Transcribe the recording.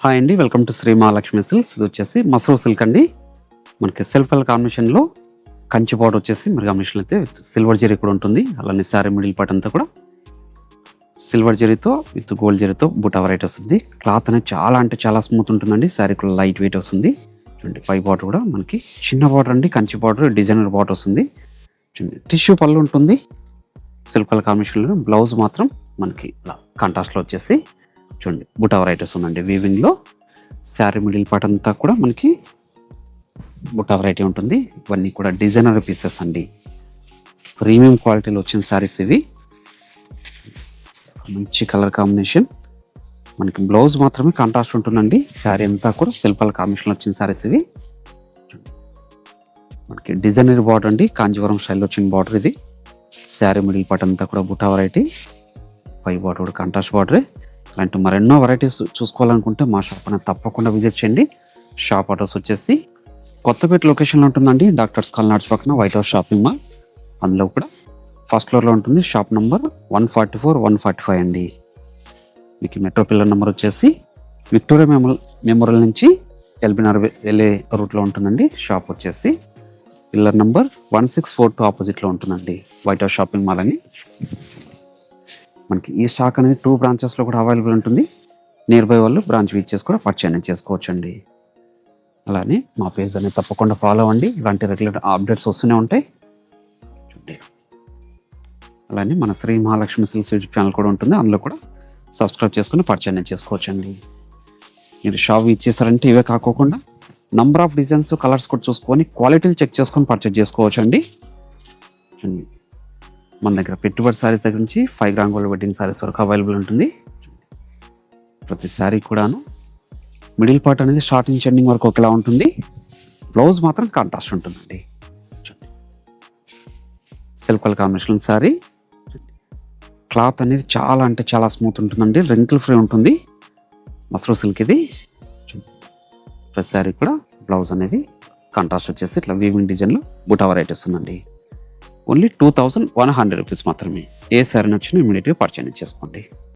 Hi అండి, welcome to Sri Mahalakshmi silks. ఇది వచ్చేసి మసూర్ సిల్క్ అండి. మనకి సెల్ఫ్ కలర్ కాంబినేషన్లో కంచి బార్డర్ వచ్చేసి మరి కాంబినేషన్ అయితే విత్ సిల్వర్ జరీ కూడా ఉంటుంది. అలానే సారీ మిడిల్ పార్ట్ అంతా కూడా సిల్వర్ జరీతో విత్ గోల్డ్ జరీతో బుటా వెరైటీ వస్తుంది. క్లాత్ అనేది చాలా అంటే చాలా స్మూత్ ఉంటుందండి. సారీ కూడా లైట్ వెయిట్ వస్తుంది. చూడండి, పై బార్డర్ కూడా మనకి చిన్న బార్డర్ అండి, కంచి బార్డర్, డిజైనర్ బార్డర్ వస్తుంది. చూడండి, టిష్యూ పళ్ళు ఉంటుంది సిల్క్ కలర్ కాంబినేషన్లో. బ్లౌజ్ మాత్రం మనకి ఇలా కాంట్రాస్ట్లో వచ్చేసి చూడండి బుటా వెరైటీస్ ఉందండి వీవింగ్లో. శారీ మిడిల్ పార్ట్ అంతా కూడా మనకి బుటా వెరైటీ ఉంటుంది. ఇవన్నీ కూడా డిజైనర్ పీసెస్ అండి, ప్రీమియం క్వాలిటీలో వచ్చిన శారీస్ ఇవి. మంచి కలర్ కాంబినేషన్. మనకి బ్లౌజ్ మాత్రమే కాంట్రాస్ట్ ఉంటుందండి. శారీ అంతా కూడా సిల్క్ కలర్ కాంబినేషన్లో వచ్చిన శారీస్ ఇవి. మనకి డిజైనర్ బార్డర్ అండి, కాంజీవరం స్టైల్లో వచ్చిన బార్డర్ ఇది. శారీ మిడిల్ పార్ట్ అంతా కూడా బుటా వెరైటీ, పై బార్డర్ కూడా కాంట్రాస్ట్ బార్డరే. ఇలాంటి మరెన్నో వెరైటీస్ చూసుకోవాలనుకుంటే మా షాప్ అనేది తప్పకుండా విజిట్ చేయండి. షాప్ అడ్రస్ వచ్చేసి కొత్తపేట లొకేషన్లో ఉంటుందండి, డాక్టర్స్ కాలనీ పక్కన వైట్ హౌస్ షాపింగ్ మాల్. అందులో కూడా ఫస్ట్ ఫ్లోర్లో ఉంటుంది. షాప్ నెంబర్ 144, 145 అండి. మీకు మెట్రో పిల్లర్ నెంబర్ వచ్చేసి విక్టోరియా మెమోరియల్ నుంచి ఎల్బీనగర్ వెళ్ళే రూట్లో ఉంటుందండి. షాప్ వచ్చేసి పిల్లర్ నెంబర్ 1642 ఆపోజిట్లో ఉంటుందండి, వైట్ హౌస్ షాపింగ్ మాల్ అని. మనకి ఈ స్టాక్ అనేది 2 బ్రాంచెస్లో కూడా అవైలబుల్ ఉంటుంది. నియర్ బై వాళ్ళు బ్రాంచ్ విజిట్ చేసి కూడా పర్చేజ్ అనేది చేసుకోవచ్చు అండి. అలానే మా పేజ్ అనేది తప్పకుండా ఫాలో అవ్వండి, ఇలాంటి రెగ్యులర్ అప్డేట్స్ వస్తూనే ఉంటాయి. చూడండి, అలానే మన Sri Mahalakshmi silks YouTube channel కూడా ఉంటుంది, అందులో కూడా సబ్స్క్రైబ్ చేసుకుని పర్చేజ్ అనేది చేసుకోవచ్చు అండి. మీరు షాప్ విజిట్ చేస్తారంటే ఇవే కాకోకుండా నంబర్ ఆఫ్ డిజైన్స్, కలర్స్ కూడా చూసుకొని క్వాలిటీలు చెక్ చేసుకొని పర్చేజ్ చేసుకోవచ్చు అండి. మన దగ్గర పెట్టుబడి శారీస్ దగ్గర నుంచి 5 గ్రామ్ గోల్డ్ వెడ్డింగ్ శారీస్ వరకు అవైలబుల్ ఉంటుంది. ప్రతి శారీ కూడాను మిడిల్ పార్ట్ అనేది స్టార్టింగ్ ఎండింగ్ వరకు ఒకేలా ఉంటుంది. బ్లౌజ్ మాత్రం కాంట్రాస్ట్ ఉంటుందండి. Silk colour combination sari. Cloth అనేది చాలా అంటే చాలా స్మూత్ ఉంటుందండి, రింకిల్ ఫ్రీ ఉంటుంది. మసూర్ సిల్క్ ఇది. ప్రతి శారీ కూడా బ్లౌజ్ అనేది కాంట్రాస్ట్ వచ్చేసి ఇట్లా వీవింగ్ డిజైన్లో బుటా వెరైటీస్ ఉందండి. ఓన్లీ 2100 రూపీస్ మాత్రమే. ఏ శారీ నచ్చినా ఇమీడియట్గా పర్చేజ్ చేసుకోండి.